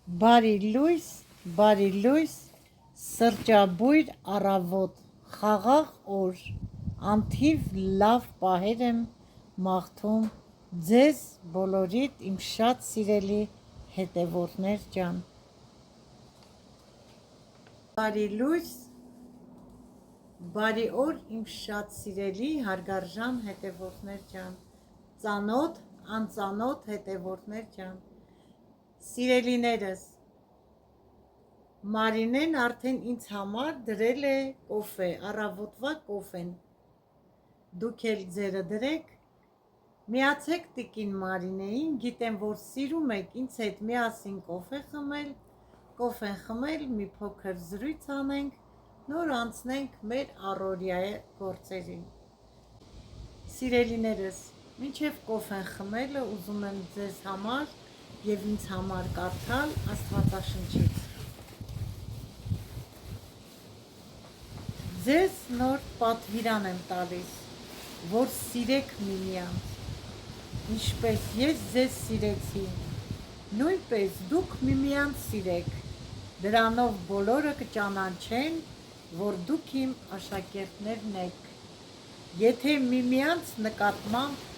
Բարի լույս, սրճաբույր առավոտ, խաղաղ օր, անթիվ լավ պահեր եմ մաղթում ձեզ բոլորիդ իմ շատ սիրելի հետևորդներ ջան։ Բարի լույս, բարի օր իմ շատ սիրելի հարգարժան հետևորդներ ջան, ծանոթ, անծանոթ հետևորդներ ջան, սիրելիներս, Մարինեն արդեն ինձ համար դրել է կոֆե, առավոտվա կոֆեն, դուք էլ ձերը դրեք, միացեք տիկին Մարինեին, գիտեմ, որ սիրում եք ինձ հետ միասին կոֆեն խմել, մի փոքր զրույց անենք, նոր անցնենք մեր առօրյա գործերին։ Սիրելիներս, մինչև կոֆեն խմելը ուզում եմ ձեզ համար և ինձ համար կարդալ Աստվածաշնչից։ Ձեզ նոր պատվիրան եմ տալիս, որ սիրեք միմյանց, ինչպես ես ձեզ սիրեցի, նույնպես դուք միմյանց սիրեք, դրանով բոլորը կճանաչեն, որ դուք իմ աշակերտներն եք, եթե միմյանց նկատմամբ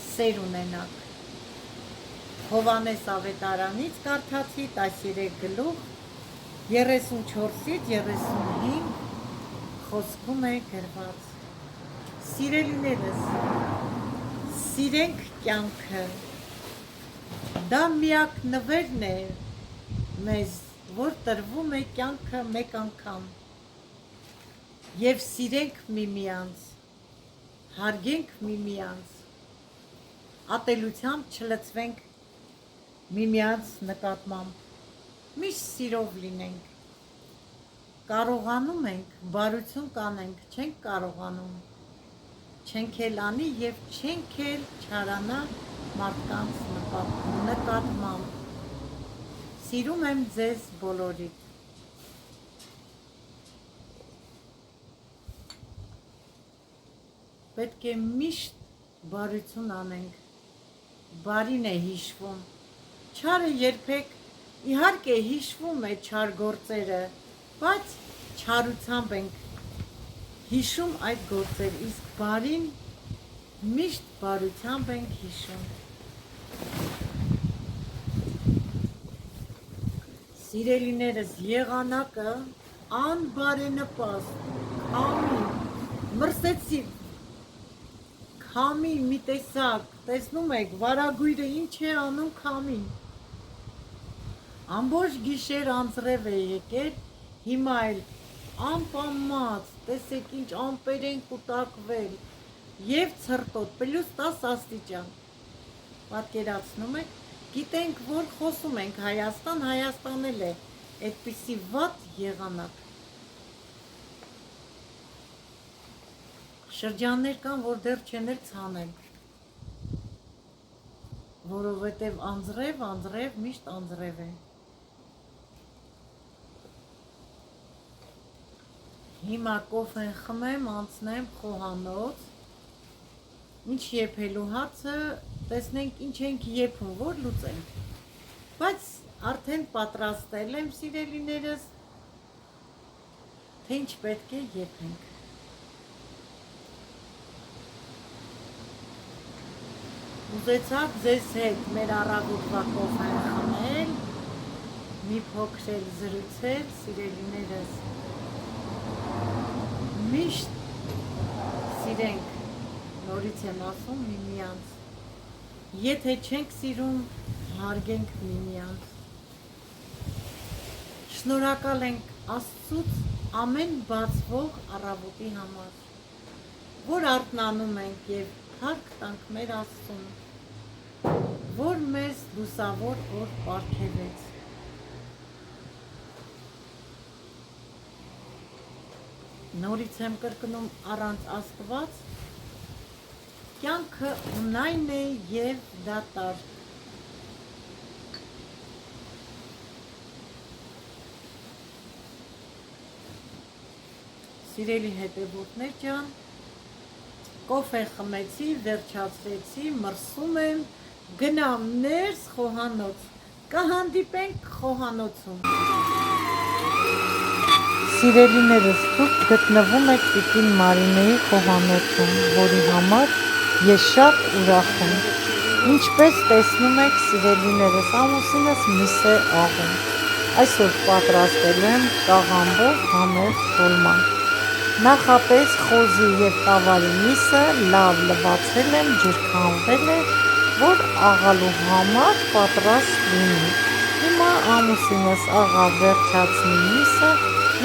սեր ունենաք։ Հովհաննես ավետարանից կարդացի 13 գլուխ 34-ից 35 խոսքում է գրված. Սիրելիներս, սիրենք կյանքը, դա միակ նվերն է մեզ, որ տրվում է կյանքը մեկ անգամ, և սիրենք միմյանց, հարգենք միմյանց, ատելությամբ չլցվենք միմյանց նկատմամբ, միշտ սիրով լինենք, կարողանում ենք, բարություն կանենք, չենք կարողանում, չենք էլ անի և չենք էլ չարանա մարդկանց նկատմամբ։ Սիրում եմ ձեզ բոլորիդ։ Պետք է միշտ բարություն անենք, բարին է հիշվում, չարը երբեք, իհարկե հիշվում է չար գործերը, բայց չարությամբ ենք հիշում այդ գործեր, իսկ բարին միշտ բարությամբ ենք հիշում։ Սիրելիներս, եղանակը անբարենպաստ, քամի, մրսեցի, քամի մի տեսակ, տեսնում եք, վարագույրը ինչ է անում քամին, ամբողջ գիշեր անձրև է եկել, հիմա էլ անպամած, տեսեք ինչ ամպեր են կուտակվել և ցրտոտ, պլյուս 10 աստիճան, պատկերացնում եք, գիտենք, որ խոսում ենք Հայաստան, Հայաստան էլ է այդպիսի վատ եղանակ։ Շրջաններ կան, որ դեռ չեն էլ ցանել, որովհետև անձրև, միշտ անձրև է։ Հիմա կոֆեն խմեմ, անցնեմ խոհանոց, ինչ եփելու հարցը, տեսնենք ինչ ենք եփում, որ լուծենք, բայց արդեն պատրաստել եմ սիրելիներս, թե ինչ պետք է եփենք։ Ուզեցաք ձեզ հետ մեր առավոտվա կոֆեն խմել, մի փոքր էլ զրուցել, սիրելիներս, միշտ սիրենք, նորից եմ ասում, միմյանց, եթե չենք սիրում, հարգենք միմյանց, շնորհակալ ենք Աստծուց ամեն բացվող առավոտի համար, որ արթնանում ենք և փառք տանք մեր Աստծուն, որ մեզ լուսավոր օր պարգևեց։ Նորից եմ կրկնում, առանց Աստված կյանքը ունայն է և դատարկ։ Սիրելի հետևորդներ ջան, կոֆե խմեցի, վերջացրեցի, մրսում եմ, գնամ ներս խոհանոց, Կհանդիպենք խոհանոցում։ Սիրելիներս, դուք գտնվում եք տիկին Մարինեի խոհանոցում, որի համար ես շատ ուրախ եմ։ Ինչպես տեսնում եք, սիրելիներս, ամուսինս միս է աղում։ Այսօր պատրաստելու եմ կաղամբով համեղ դոլմա։ Նախապես խոզի և տավարի միսը լավ լվացել եմ, ջրքանվել է, որ աղալու համար պատրաստ լինի։ Հիմա ամուսինս աղա վերջացնի միսը,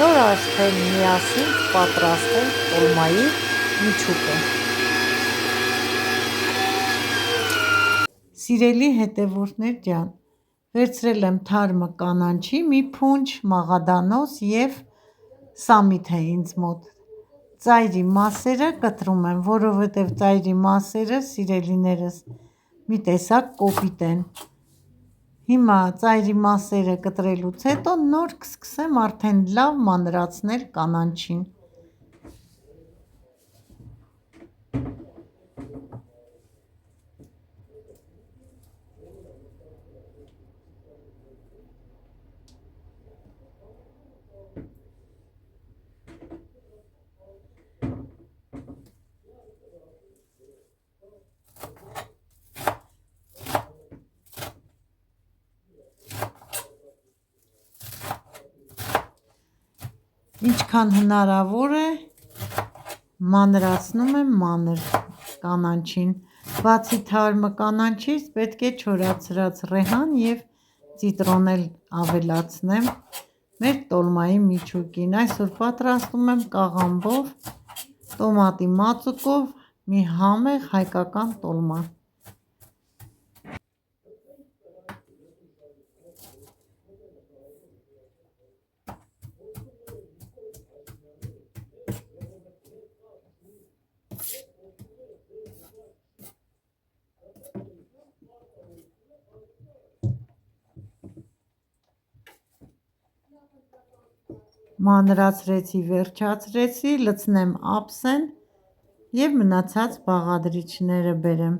նոր արդեն միասին պատրաստենք դոլմայի միջուկը։ Սիրելի հետևորդներ ջան, վերցրել եմ թարմը կանաչի մի փունջ մաղադանոց և սամիթ է ինձ մոտ։ Ծայրի մասերը կտրում եմ, որովհետև ծայրի մասերը, սիրելիներս, մի տեսակ կոպիտ են։ Հիմա ծայրի մասերը կտրելուց հետո նոր կսկսեմ արդեն լավ մանրացնել կանաչին։ Ինչքան հնարավոր է մանրացնում եմ մանր կանաչին։ Բացի թարմը կանաչից պետք է չորացրած ռեհան և ծիտրոն էլ ավելացնեմ մեր տոլմայի միջուկին։ Այսօր պատրաստում եմ կաղամբով, տոմատի մածուկով մի համեղ հայկական տոլմա։ Մանրացրեցի, վերջացրեցի, լցնեմ ափսեն և մնացած բաղադրիչները բերեմ։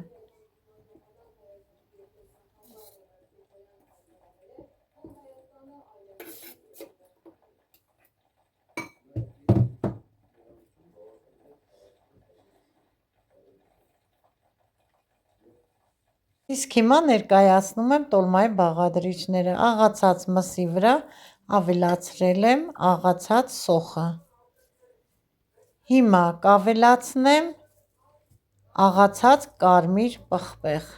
Իսկ հիմա ներկայացնում եմ տոլմայի բաղադրիչները։ Աղացած մսի վրա ավելացրել եմ աղացած սոխը։ Հիմա կավելացնեմ աղացած կարմիր պղպեղ,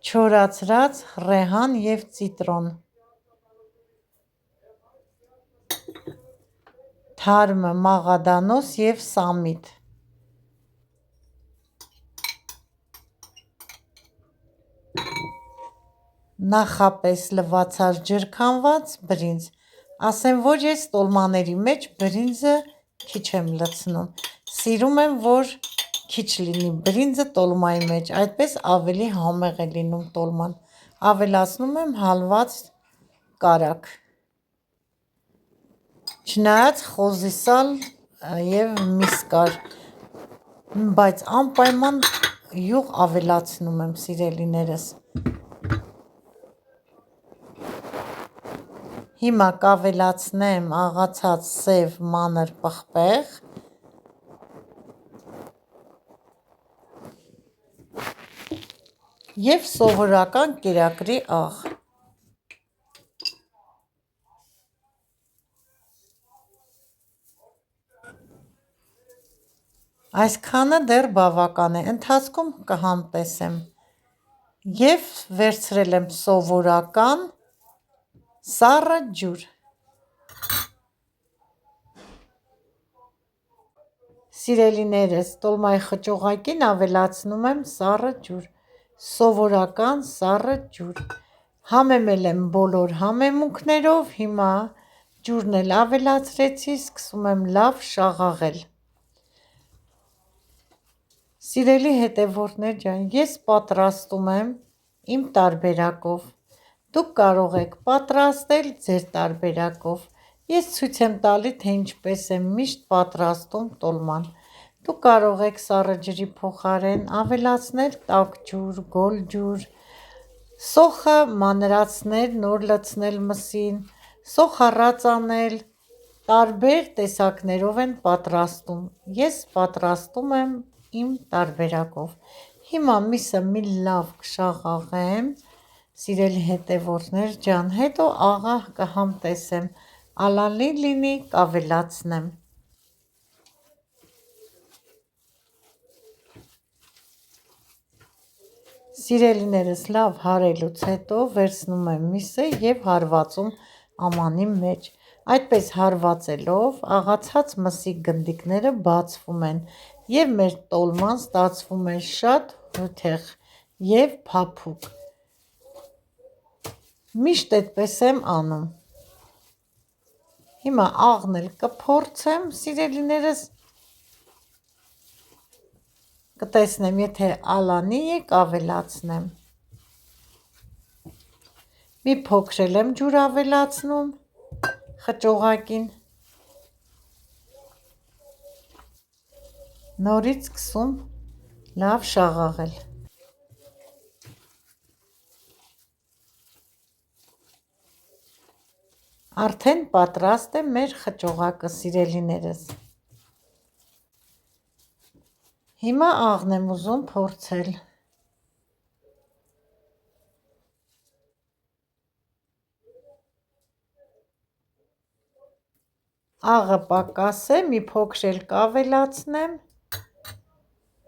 չորացրած ռեհան և ծիտրոն, թարմ մաղադանոց և սամիթ, նախապես լվացած ջրքանված բրինձ։ Ասեմ, որ ես տոլմաների մեջ բրինձը քիչ եմ լցնում։ Սիրում եմ, որ քիչ լինի բրինձը տոլմայի մեջ, այդպես ավելի համեղ է լինում տոլման։ Ավելացնում եմ հալված կարագ, չնայած խոզի սալ և միս կար, բայց անպայման յուղ ավելացնում եմ, սիրելիներս։ Հիմա կավելացնեմ աղացած սև մանր պղպեղ և սովորական կերակրի աղ։ Այսքանը դեռ բավական է, ընթացքում կհամտեսեմ։ Եվ վերցրել եմ սովորական սառը ջուր։ Սիրելիներս, տոլմայի խճողակին ավելացնում եմ սառը ջուր, սովորական սառը ջուր։ Համեմել եմ բոլոր համեմունքներով, հիմա ջուրն էլ ավելացրեցի, սկսում եմ լավ շաղաղել։ Սիրելի հետևորդներ ջան, ես պատրաստում եմ իմ տարբերակով։ Դուք կարող եք պատրաստել ձեր տարբերակով։ Ես ցույց եմ տալի, թե ինչպես եմ միշտ պատրաստում տոլման։ Դուք կարող եք սառը ջրի փոխարեն ավելացնել տաք ջուր, գոլ ջուր, սոխը մանրացնել, նոր լցնել մսին, սոխառած անել, տարբեր տեսակներով են պատրաստում, ես պատրաստում եմ իմ տարբերակով, հիմա միսը մի լավ կշաղաղեմ, սիրելի հետևորդներ ջան, հետո աղահ կհամտեսեմ, ալալի լինի կավելացնեմ, սիրելիներս լավ հարելուց հետո վերցնում եմ միսը և հարվածում ամանի մեջ, այդպես հարվածելով աղացած մսի գնդիկները բացվում են և մեր տոլման ստացվում է շատ հյութեղ և փափուկ, միշտ էդպես եմ անում, հիմա աղն էլ կփորձեմ սիրելիներս, կտեսնեմ եթե ալանի է կավելացնեմ, մի փոքր էլ եմ ջուր ավելացնում խճողակին, նորից սկսում լավ շաղաղել, արդեն պատրաստ է մեր խճողակը սիրելիներս, հիմա աղն եմ ուզում փորձել, աղը պակաս է, մի փոքր էլ կավելացնեմ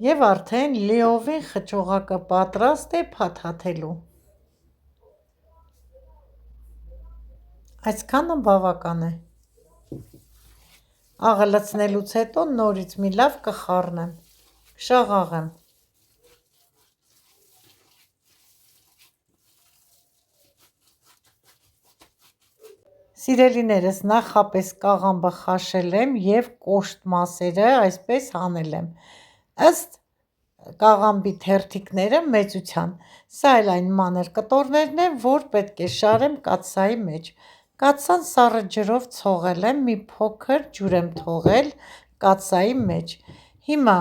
և արդեն լիովին խճողակը պատրաստ է փաթաթելու, այսքանը բավական է, աղը լցնելուց հետո նորից մի լավ կխառնեմ, կշաղաղեմ, սիրելիներս նախապես կաղամբը խաշել եմ և կոշտ մասերը այսպես հանել եմ, ըստ կաղամբի թերթիկները մեծության, սա էլ այն մանր կտորներն են, որ պետք է շարեմ կաթսայի մեջ, կաթսան սառը ջրով ցողել եմ, մի փոքր ջուր եմ թողել կաթսայի մեջ, հիմա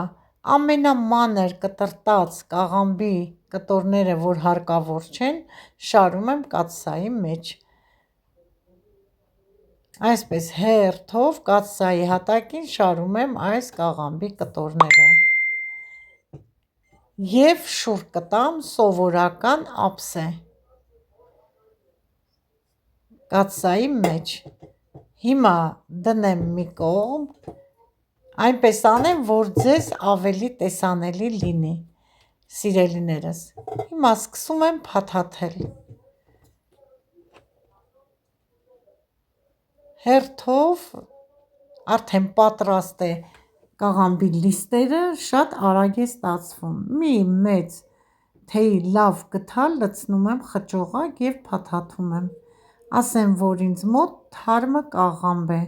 ամենամանր կտրտած կաղամբի կտորները, որ հարկավոր չեն, շարում եմ կաթսայի մեջ, այսպես հերթով կաթսայի հատակին շարում եմ այս կաղամբի կտորները և շուռ կտամ սովորական ափսե կաթսայի մեջ, հիմա դնեմ մի կողմ, այնպես անեմ, որ ձեզ ավելի տեսանելի լինի, սիրելիներս, հիմա սկսում եմ փաթաթել, հերթով արդեն պատրաստ է կաղամբի լիստերը, շատ արագ է ստացվում, մի մեծ թեյի լավ գդալ լցնում եմ խճողակ և փաթաթում եմ, ասեմ, որ ինձ մոտ թարմը կաղամբ է,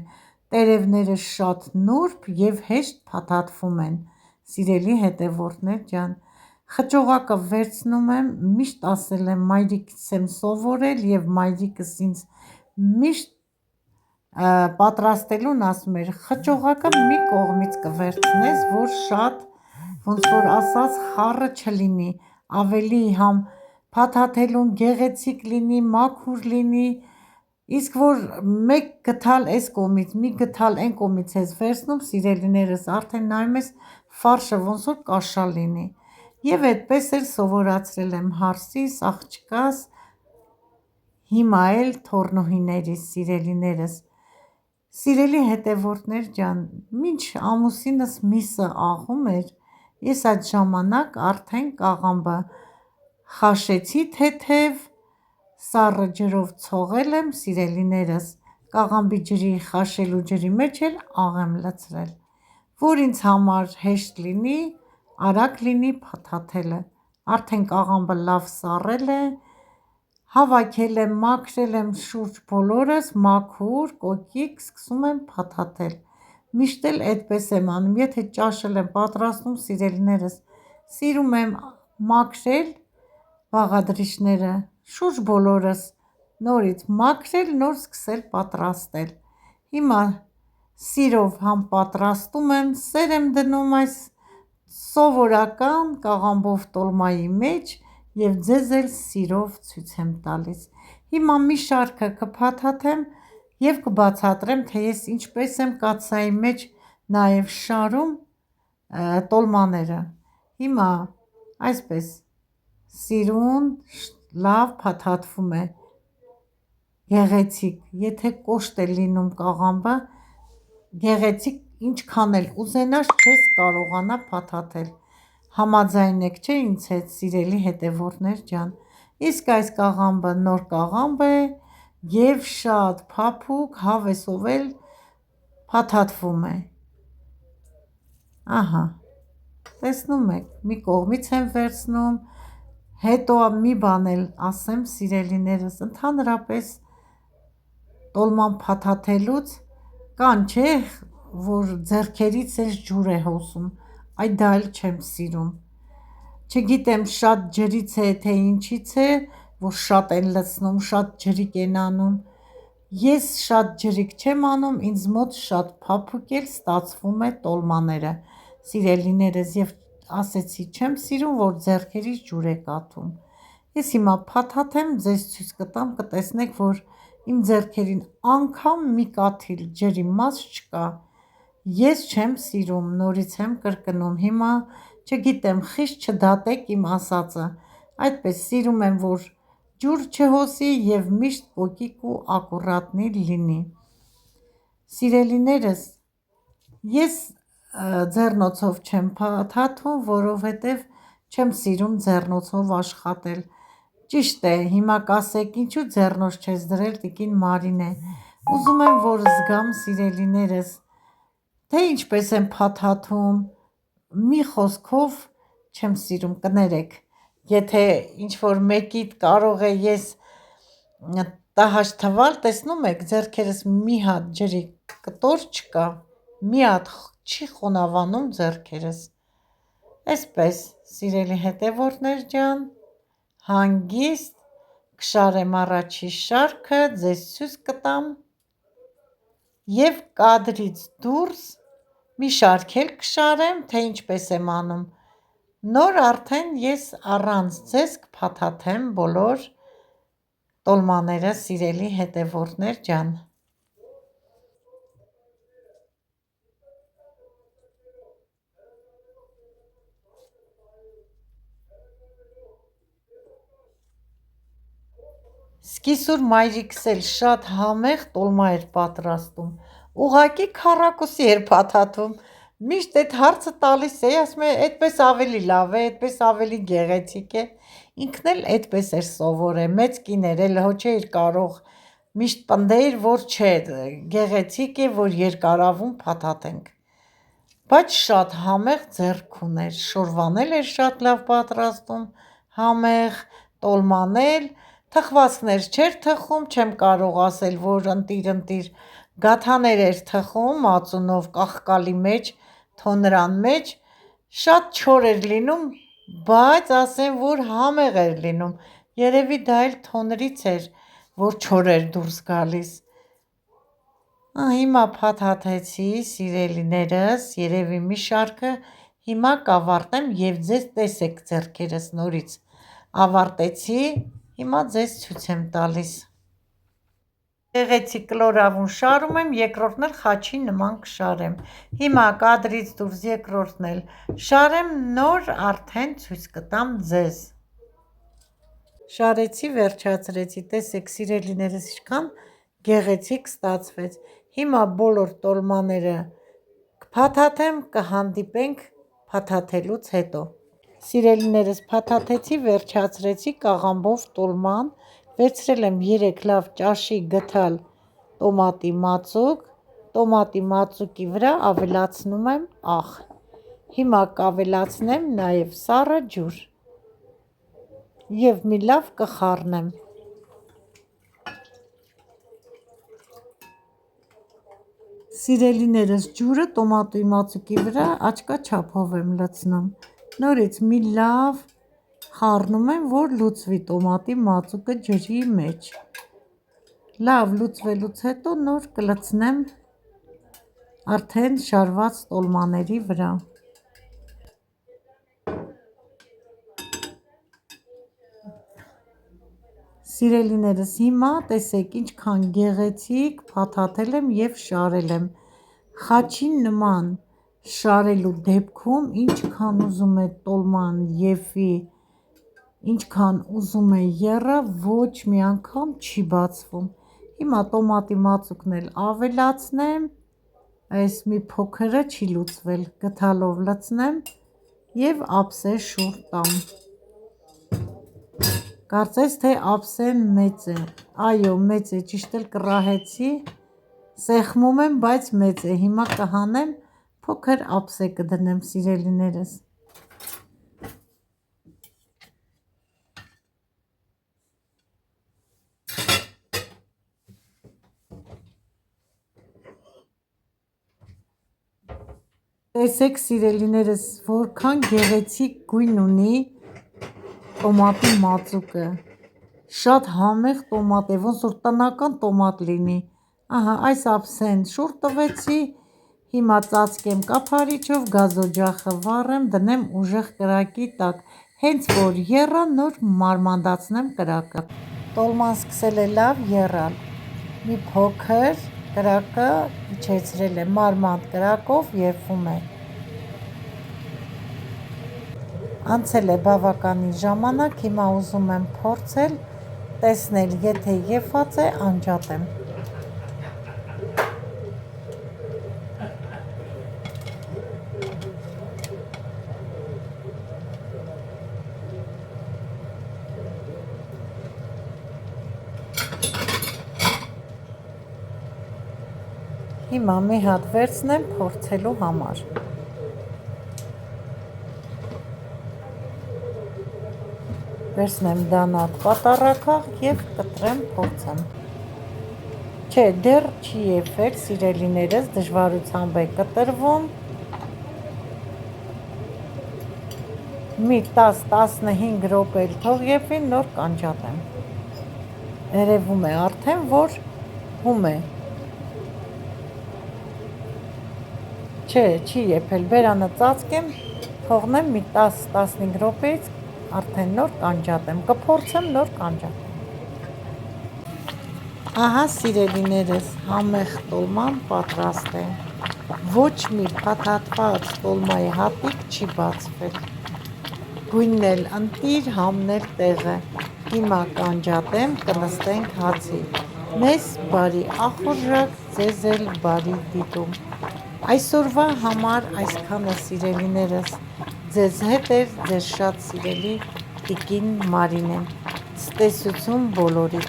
տերևները շատ նուրբ և հեշտ փաթաթվում են, սիրելի հետևորդներ ջան, խճողակը վերցնում եմ, միշտ ասել եմ մայրիկից եմ սովորել և մայրիկս ինձ միշտ պատրաստելուն ասում էր խճողակը մի կողմից կվերցնես, որ շատ ոնց որ ասած խառը չլինի, ավելի համ փաթաթելուն գեղեցիկ լինի, մաքուր լինի, իսկ որ մեկ գդալ այս կողմից, մի գդալ այն կողմից ես վերցնում, սիրելիներս, արդեն նայում ես ֆարշը ոնց որ կաշա լինի, և այդպես էլ սովորացրել եմ հարսիս, աղջկաս, հիմա էլ թոռնուհիներիս, սիրելիներս, սիրելի հետևորդներ ջան, մինչ ամուսինս միսը աղում էր, ես այդ ժամանակ արդեն կաղամբը խաշեցի թեթև, սառը ջրով ցողել եմ, սիրելիներս, կաղամբի ջրի խաշելու ջրի մեջ էլ աղ եմ լցրել, որ ինձ համար հեշտ լինի, արագ լինի փաթաթելը, արդեն կաղամբը լավ սառել է, հավաքել եմ, մաքրել եմ շուրջ բոլորս, մաքուր, կոկիկ, սկսում եմ փաթաթել, միշտ էլ այդպես եմ անում, եթե ճաշել եմ պատրաստում, սիրելիներս, սիրում եմ մաքրել բաղադրիչները, շուրջ բոլորս, նորից մաքրել, նոր սկսել պատրաստել, հիմա Սիրով համ պատրաստում եմ, սեր եմ դնում այս սովորական կաղամբով տոլմայի մեջ և ձեզ էլ սիրով ցույց եմ տալիս։ Հիմա մի շարքը կփաթաթեմ և կբացատրեմ, թե ես ինչպես եմ կաթսայի մեջ նաև շարում տոլմաները։ Հիմա այսպես սիրուն լավ փաթաթվում է, գեղեցիկ, եթե կոշտ է լինում կաղամբը, գեղեցիկ ինչքան էլ ուզենաս չես կարողանա փաթաթել, համաձայն եք չէ ինձ հետ սիրելի հետևորդներ ջան, իսկ այս կաղամբը նոր կաղամբ է և շատ փափուկ, հավեսով էլ փաթաթվում է, ահա, տեսնում եք, մի կողմից եմ վերցնում, հետո մի բան էլ ասեմ սիրելիներս, ընդհանրապես տոլման փաթաթելուց կան չէ, որ ձեռքերից էլ ջուր է հոսում, այ դա էլ չեմ սիրում, չգիտեմ շատ ջրից է, թե ինչից է, որ շատ են լցնում, շատ ջրիկ են անում, ես շատ ջրիկ չեմ անում, ինձ մոտ շատ փափուկ էլ ստացվում է տոլմաները, սիրելիներս, և ասեցի չեմ սիրում, որ ձեռքերից ջուր է կաթում, ես հիմա փաթաթեմ, ձեզ ցույց կտամ, կտեսնեք, որ իմ ձեռքերին անգամ մի կաթիլ ջրի մաս չկա, ես չեմ սիրում, նորից եմ կրկնում, հիմա չգիտեմ խիստ չդատեք իմ ասածը, այդպես սիրում եմ, որ ջուր չհոսի և միշտ կոկիկ ու ակուրատնի լինի, սիրելիներս, ես ձեռնոցով չեմ փաթաթում, որովհետև չեմ սիրում ձեռնոցով աշխատել, ճիշտ է, հիմա կասեք ինչու ձեռնոց չես դրել տիկին Մարինե, ուզում եմ, որ զգամ սիրելիներս, թե ինչպես եմ փաթաթում, մի խոսքով չեմ սիրում, կներեք, եթե ինչ-որ մեկիդ կարող է ես տհաճ թվալ, տեսնում եք ձեռքերս մի հատ ջրի կտոր չկա, մի հատ չի խոնավանում ձեռքերս, այսպես սիրելի հետևորդներ ջան, հանգիստ կշարեմ առաջի շարքը, ձեզ ցույց կտամ և կադրից դուրս մի շարք էլ կշարեմ, թե ինչպես եմ անում, նոր արդեն ես առանց ձեզ կփաթաթեմ բոլոր տոլմաները սիրելի հետևորդներ ջան։ Սկիսուր մայրիկս էլ շատ համեղ տոլմա էր պատրաստում, ուղղակի քառակուսի էր փաթաթում, միշտ այդ հարցը տալիս էի, ասում է այդպես ավելի լավ է, այդպես ավելի գեղեցիկ է, ինքն էլ այդպես էր սովորել, մեծ կին էր, էլ հո չէր կարող միշտ պնդեիր, որ չէ, գեղեցիկ է, որ երկարավում փաթաթենք, բայց շատ համեղ ձեռք ուներ, շորվան էլ էր շատ լավ պատրաստում, համեղ, տոլման էլ, թխվածքներ չէր թխում, չեմ կարող ասել, որ ընտիր, գաթաներ էր թխում ածունով կաղկալի մեջ, թոնրան մեջ, շատ չոր էր լինում, բայց ասեմ, որ համեղ էր լինում, երևի դա էլ թոնրից էր, որ չոր էր դուրս գալիս, հիմա փաթաթեցի սիրելիներս, երևի մի շարքը, հիմա կավարտեմ և ձեզ տեսեք ձեռքերս նորից, ավարտեցի, հիմա ձեզ ցույց եմ տալիս, գեղեցիկ կլորավուն շարում եմ, երկրորդն էլ խաչի նման կշարեմ, հիմա կադրից դուրս երկրորդն էլ շարեմ, նոր արդեն ցույց կտամ ձեզ, շարեցի, վերջացրեցի, տեսեք սիրելիներս ինչքան գեղեցիկ ստացվեց, հիմա բոլոր տոլմաները կփաթաթեմ, կհանդիպենք փաթաթելուց հետո, սիրելիներս փաթաթեցի, վերջացրեցի կաղամբով տոլման, վերցրել եմ 3 լավ ճաշի գթալ տոմատի մածուկ, տոմատի մածուկի վրա ավելացնում եմ աղ, հիմա կավելացնեմ նաև սառը ջուր և մի լավ կխառնեմ, սիրելիներս ջուրը տոմատի մածուկի վրա աչքաչափով եմ լցնում, նորից մի լավ խառնում եմ, որ լուծվի տոմատի մածուկը ջրի մեջ, լավ լուծվելուց հետո նոր կլցնեմ արդեն շարված տոլմաների վրա։ Սիրելիներս, հիմա տեսեք ինչքան գեղեցիկ փաթաթել եմ և շարել եմ։ Խաչի նման շարելու դեպքում ինչքան ուզում է տոլման եփի, ինչքան ուզում է եռա, ոչ մի անգամ չի բացվում։ Հիմա տոմատի մածուկն էլ ավելացնեմ, այս մի փոքրը չի լուծվել, գդալով լցնեմ և ափսե շուռ տամ։ Կարծես թե ափսեն մեծ է, այո մեծ է, ճիշտ էլ կռահեցի, սեղմում եմ, բայց մեծ է, հիմա կհանեմ, փոքր ափսե կդնեմ սիրելիներս։ Տեսեք սիրելիներս, որքան գեղեցիկ գույն ունի տոմատի մածուկը, շատ համեղ տոմատ է, ոնց որ տնական տոմատ լինի, ահա այս ափսեն շուռ տվեցի, հիմա ծածկեմ կափարիչով, գազօջախը վառեմ, դնեմ ուժեղ կրակի տակ, հենց որ եռա, նոր մարմանդացնեմ կրակը։ Տոլման սկսել է լավ եռալ, մի փոքր կրակը իջեցրել է, մարմանդ կրակով եփում է։ Անցել է բավականին ժամանակ, հիմա ուզում եմ փորձել, տեսնել, եթե եփած է, անջատեմ։ Հիմա մի հատ վերցնեմ փորձելու համար։ Վերցնեմ դանակ պատառաքաղ և կտրեմ փորձեմ։ Չէ, դեռ չի եփվել սիրելիներս, դժվարությամբ է կտրվում։ Մի 10-15 րոպե թող եփվի, նոր կանջատեմ։ Երևում է արդեն, որ հում է։ Չէ, չի եփել, բերանը ծածկեմ, թողնեմ մի 10-15 րոպեից, արդեն նոր կանջատեմ, կփորձեմ նոր կանջատեմ։ Ահա սիրելիներս, համեղ տոլման պատրաստ է։ Ոչ մի փաթաթված տոլմայի հատիկ չի բացվել։ Գույնն էլ ընտիր, համն էլ տեղը։ Հիմա կանջատեմ, կնստենք հացի։ Մեզ բարի ախորժակ, ձեզ էլ բարի դիտում։ Այսօրվա համար այսքանը սիրելիներս, ձեզ հետ էր ձեր շատ սիրելի տիկին Մարինեն, ցտեսություն բոլորիդ։